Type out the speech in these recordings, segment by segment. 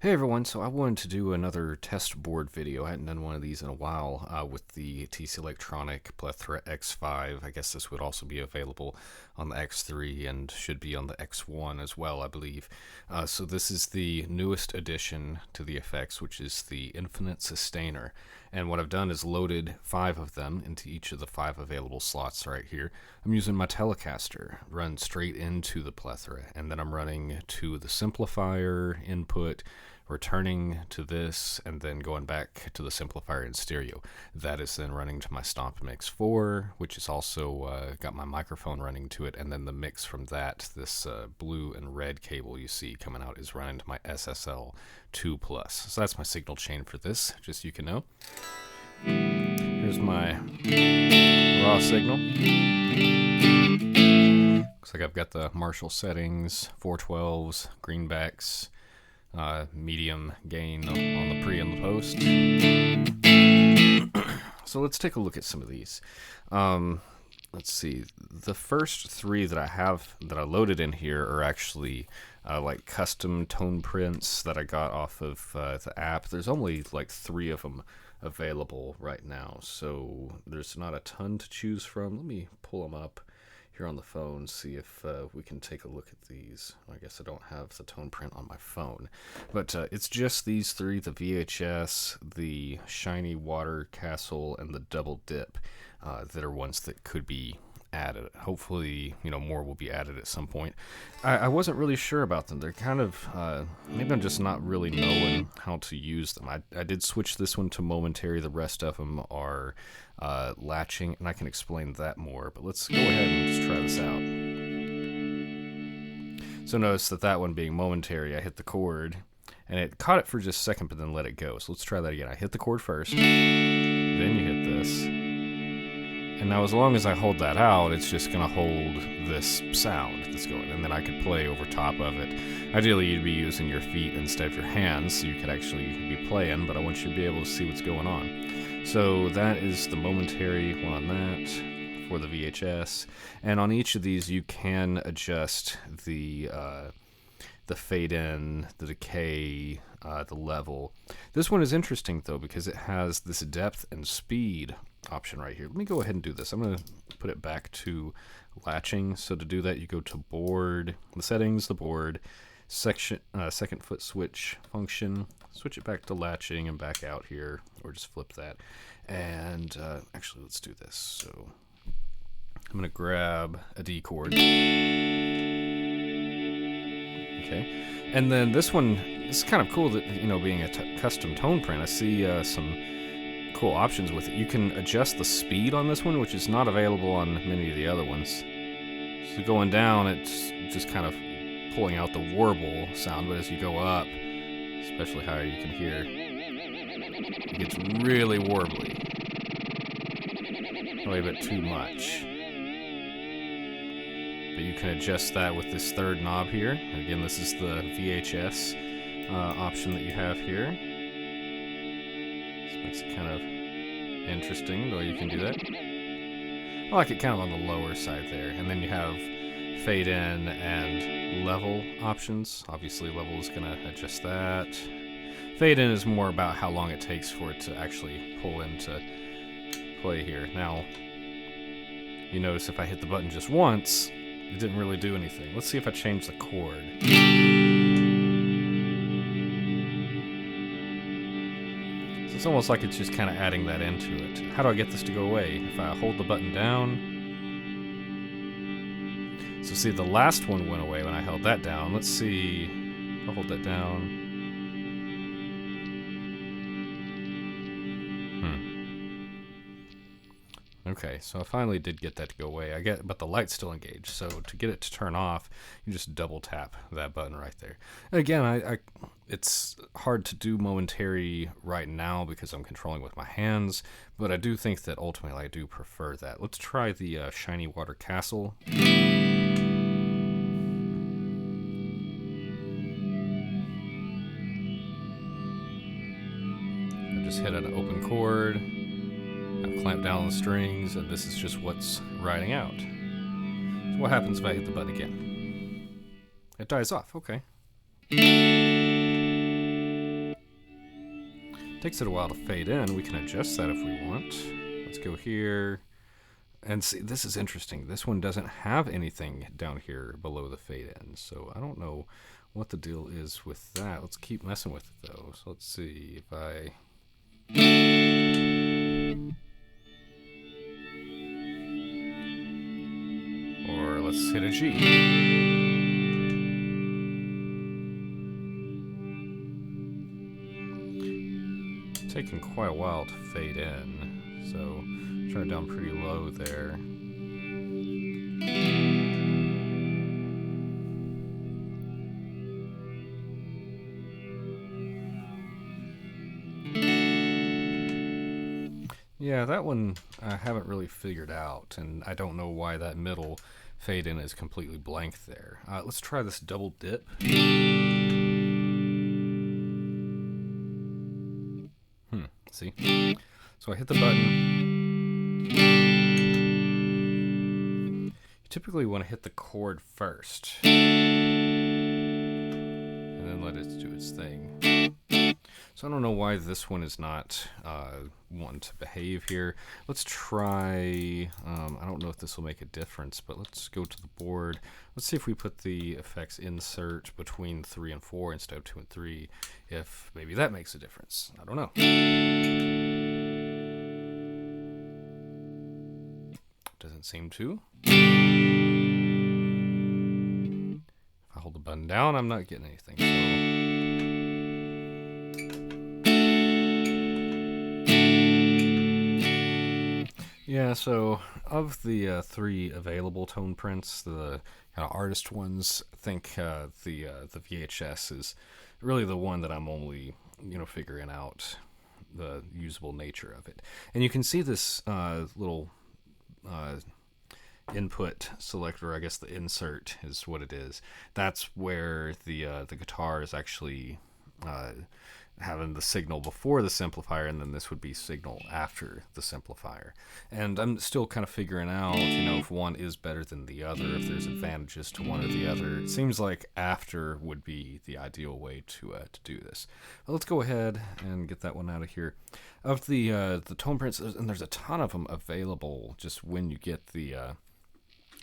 Hey everyone, so I wanted to do another test board video. I hadn't done one of these in a while with the TC Electronic Plethora X5. I guess this would also be available on the X3 and should be on the X1 as well, I believe. So this is the newest addition to the effects, which is the Infinite Sustainer. And what I've done is loaded 5 of them into each of the 5 available slots right here. I'm using my Telecaster, run straight into the Plethora, and then I'm running to the Simplifier input, returning to this, and then going back to the Simplifier in stereo. That is then running to my Stomp Mix 4, which is also got my microphone running to it, and then the mix from that, this blue and red cable you see coming out, is running to my SSL 2 Plus. So that's my signal chain for this, just so you can know. Here's my raw signal. Looks like I've got the Marshall settings, 412s, greenbacks, medium gain on the pre and the post. So let's take a look at some of these. Let's see. The first 3 that I have that I loaded in here are actually like custom tone prints that I got off of the app. There's only like 3 of them available right now, so there's not a ton to choose from. Let me pull them up here on the phone, see if we can take a look at these. I guess I don't have the tone print on my phone, but it's just these 3, the VHS, the Shiny Water Castle, and the Double Dip, that are ones that could be added. Hopefully, more will be added at some point. I wasn't really sure about them. They're kind of, maybe I'm just not really knowing how to use them. I did switch this one to momentary. The rest of them are latching, and I can explain that more, but let's go ahead and just try this out. So notice that one being momentary, I hit the chord, and it caught it for just a second, but then let it go. So let's try that again. I hit the chord first, then you hit this. And now as long as I hold that out, it's just going to hold this sound that's going, and then I could play over top of it. Ideally, you'd be using your feet instead of your hands, so you could be playing, but I want you to be able to see what's going on. So that is the momentary one on that for the VHS. And on each of these, you can adjust the fade in, the decay, the level. This one is interesting, though, because it has this depth and speed option right here. Let me go ahead and do this. I'm going to put it back to latching. So to do that, you go to board, the settings, the board, second foot switch function, switch it back to latching and back out here, or just flip that. And actually, let's do this. So I'm going to grab a D chord. Okay. And then this one is kind of cool that, being a custom tone print, I see some cool options with it. You can adjust the speed on this one, which is not available on many of the other ones. So going down, it's just kind of pulling out the warble sound, but as you go up, especially higher, you can hear it gets really warbly. Probably a bit too much. But you can adjust that with this third knob here. And again, this is the VHS option that you have here. This makes it kind of interesting the way you can do that. I like it kind of on the lower side there. And then you have fade in and level options. Obviously, level is going to adjust that. Fade in is more about how long it takes for it to actually pull into play here. Now, you notice if I hit the button just once, it didn't really do anything. Let's see if I change the chord. So it's almost like it's just kind of adding that into it. How do I get this to go away? If I hold the button down. So see, the last one went away when I held that down. Let's see. I'll hold that down. Okay, so I finally did get that to go away. But the light's still engaged. So to get it to turn off, you just double tap that button right there. And again, it's hard to do momentary right now because I'm controlling with my hands, but I do think that ultimately I do prefer that. Let's try the Shiny Water Castle. I just hit an open chord. I've clamped down the strings, and this is just what's riding out. So what happens if I hit the button again? It dies off. Okay. Takes it a while to fade in. We can adjust that if we want. Let's go here. And see, this is interesting. This one doesn't have anything down here below the fade in, so I don't know what the deal is with that. Let's keep messing with it though. So let's see if I... Or let's hit a G. Taking quite a while to fade in, so turn it down pretty low there. Yeah, that one I haven't really figured out, and I don't know why that middle fade in is completely blank there. Let's try this double dip. See? So I hit the button. You typically want to hit the chord first, and then let it do its thing. So I don't know why this one is not wanting to behave here. Let's try, I don't know if this will make a difference, but let's go to the board. Let's see if we put the effects insert between 3 and 4 instead of 2 and 3, if maybe that makes a difference. I don't know. Doesn't seem to. If I hold the button down, I'm not getting anything. Yeah, so of the 3 available tone prints, the kind of artist ones, I think the VHS is really the one that I'm only, figuring out the usable nature of it. And you can see this little input selector, I guess the insert is what it is. That's where the guitar is actually having the signal before the simplifier, and then this would be signal after the simplifier. And I'm still kind of figuring out, if one is better than the other, if there's advantages to one or the other. It seems like after would be the ideal way to do this. Well, let's go ahead and get that one out of here. Of the tone prints, and there's a ton of them available just when you get the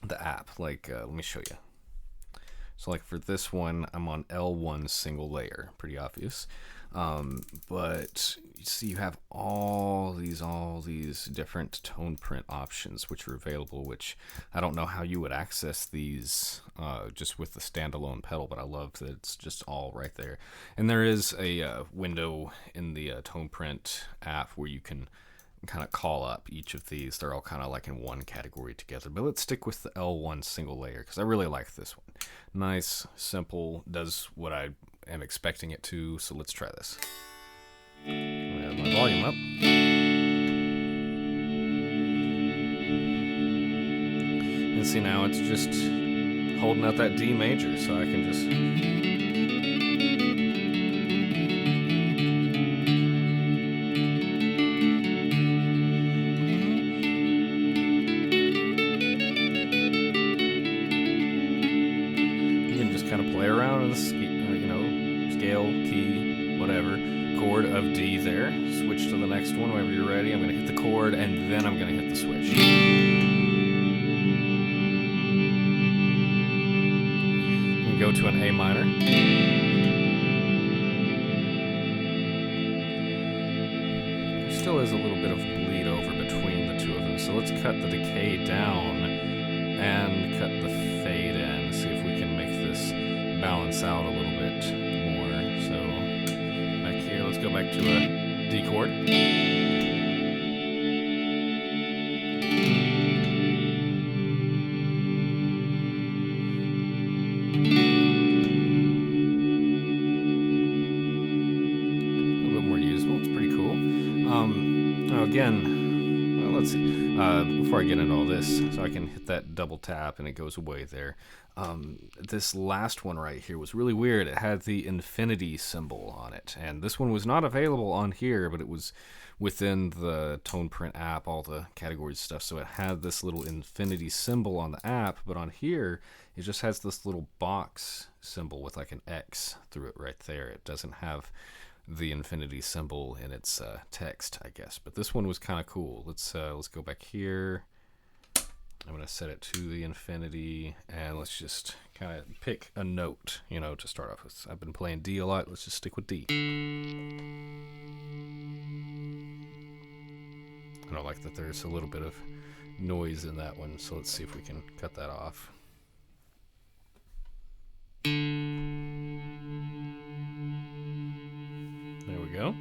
app. Like, let me show you. So like for this one, I'm on L1 single layer, pretty obvious. But you see you have all these different tone print options which are available, which I don't know how you would access these just with the standalone pedal, but I love that it's just all right there. And there is a window in the tone print app where you can kind of call up each of these. They're all kind of like in one category together, but let's stick with the L1 single layer because I really like this one. Nice, simple, does what I am expecting it to, so let's try this. I'm gonna have my volume up. And see, now it's just holding out that D major, so I can just... kind of play around in the scale, key, whatever, chord of D there. Switch to the next one whenever you're ready. I'm going to hit the chord and then I'm going to hit the switch. I'm going to go to an A minor. There still is a little bit of bleed over between the two of them, so let's cut the decay down and cut the fade in. See if we can make this balance out a little bit more. So back here, let's go back to a D chord. A little bit more usable. It's pretty cool. Now again, well, let's see. Before I get into all this, so I can hit that double tap and it goes away there. This last one right here was really weird. It had the infinity symbol on it, and this one was not available on here, but it was within the tone print app, all the categories stuff, so it had this little infinity symbol on the app, but on here it just has this little box symbol with like an X through it right there. It doesn't have the infinity symbol in its text, I guess. But this one was kind of cool. Let's go back here. I'm going to set it to the infinity, and let's just kind of pick a note, to start off with. I've been playing D a lot. Let's just stick with D. I don't like that there's a little bit of noise in that one, so let's see if we can cut that off. There we go.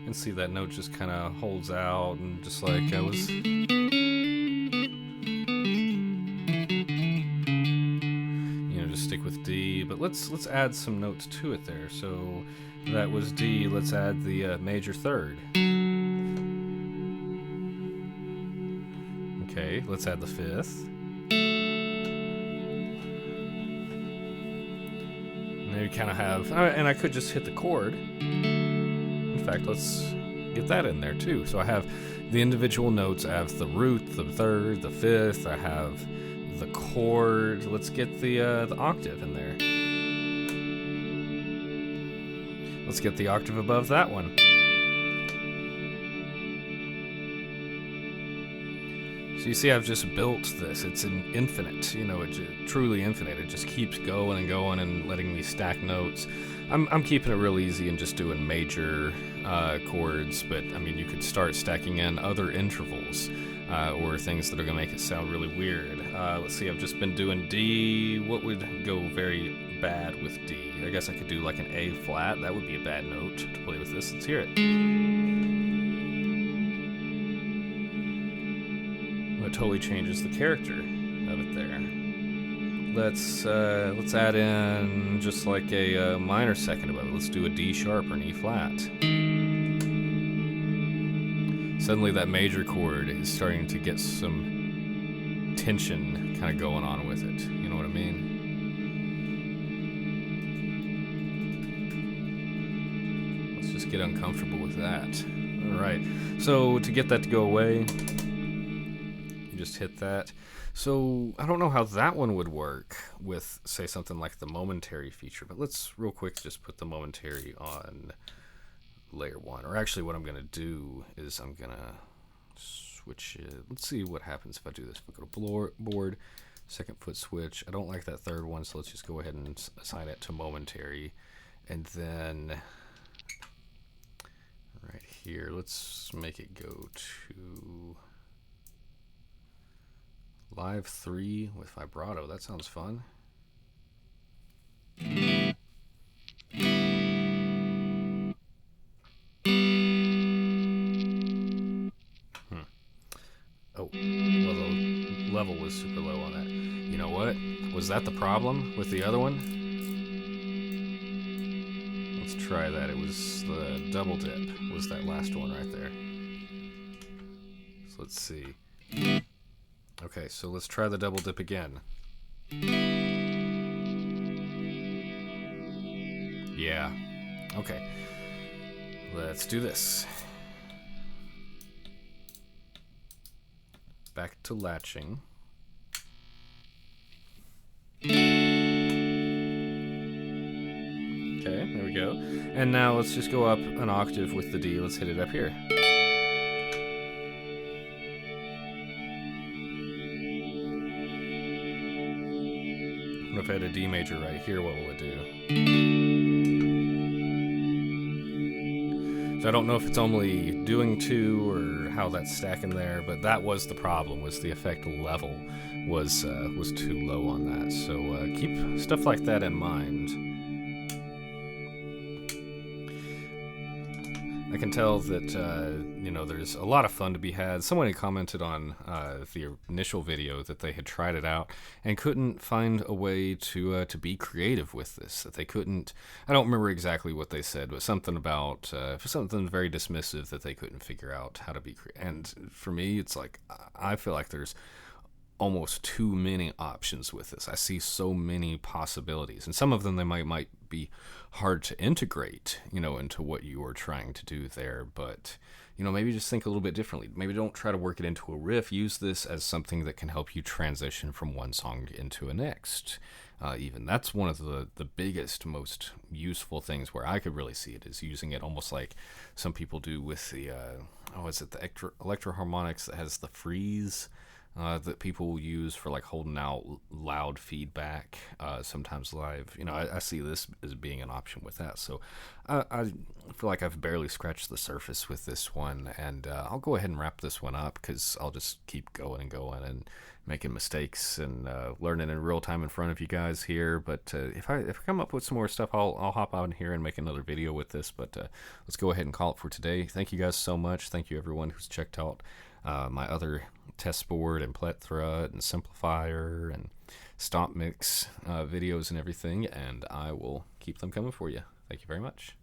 And see that note just kind of holds out, and just like I was... just stick with D, but let's add some notes to it there. So that was D, let's add the major third. Okay, let's add the fifth. And there you kind of have, and I could just hit the chord. In fact, let's get that in there too. So I have the individual notes. I have the root, the third, the fifth. I have the chord. Let's get the octave in there. Let's get the octave above that one. So you see, I've just built this. It's an infinite, truly infinite. It just keeps going and going and letting me stack notes. I'm keeping it real easy and just doing major chords, but I mean, you could start stacking in other intervals or things that are going to make it sound really weird. Let's see, I've just been doing D. What would go very bad with D? I guess I could do like an A flat. That would be a bad note to play with this. Let's hear it. It totally changes the character of it there. Let's add in just like a minor second above it. Let's do a D sharp or an E flat. Suddenly that major chord is starting to get some tension kind of going on with it. You know what I mean? Let's just get uncomfortable with that. All right. So to get that to go away, you just hit that. So I don't know how that one would work with, say, something like the momentary feature, but let's real quick just put the momentary on layer 1. Or actually what I'm going to do is I'm going to switch it. Let's see what happens if I do this. If I go to board, second foot switch. I don't like that third one, so let's just go ahead and assign it to momentary. And then right here, let's make it go to Live 3 with vibrato. That sounds fun. Oh, well, the level was super low on that. You know what? Was that the problem with the other one? Let's try that. It was the double dip was that last one right there. So let's see. Okay, so let's try the double dip again. Yeah. Okay. Let's do this. Back to latching. Okay, there we go. And now let's just go up an octave with the D. Let's hit it up here. What if I had a D major right here? What will it do? So I don't know if it's only doing 2 or how that's stacking there, but that was the problem, was the effect level was too low on that. So keep stuff like that in mind. I can tell that there's a lot of fun to be had. Someone had commented on the initial video that they had tried it out and couldn't find a way to be creative with this. That they couldn't. I don't remember exactly what they said, but something about something very dismissive that they couldn't figure out how to be creative. And for me, it's like I feel like there's almost too many options with this. I see so many possibilities, and some of them they might be hard to integrate, into what you are trying to do there. But maybe just think a little bit differently. Maybe don't try to work it into a riff. Use this as something that can help you transition from one song into a next. Even that's one of the biggest, most useful things where I could really see it is using it almost like some people do with the is it the electro harmonics that has the freeze that people will use for like holding out loud feedback, sometimes live. I see this as being an option with that. So I feel like I've barely scratched the surface with this one, and I'll go ahead and wrap this one up because I'll just keep going and going and making mistakes and learning in real time in front of you guys here. But if I come up with some more stuff, I'll hop out in here and make another video with this. But let's go ahead and call it for today. Thank you guys so much. Thank you everyone who's checked out my other test board and Plethora and Simplifier and Stomp Mix videos and everything, and I will keep them coming for you. Thank you very much.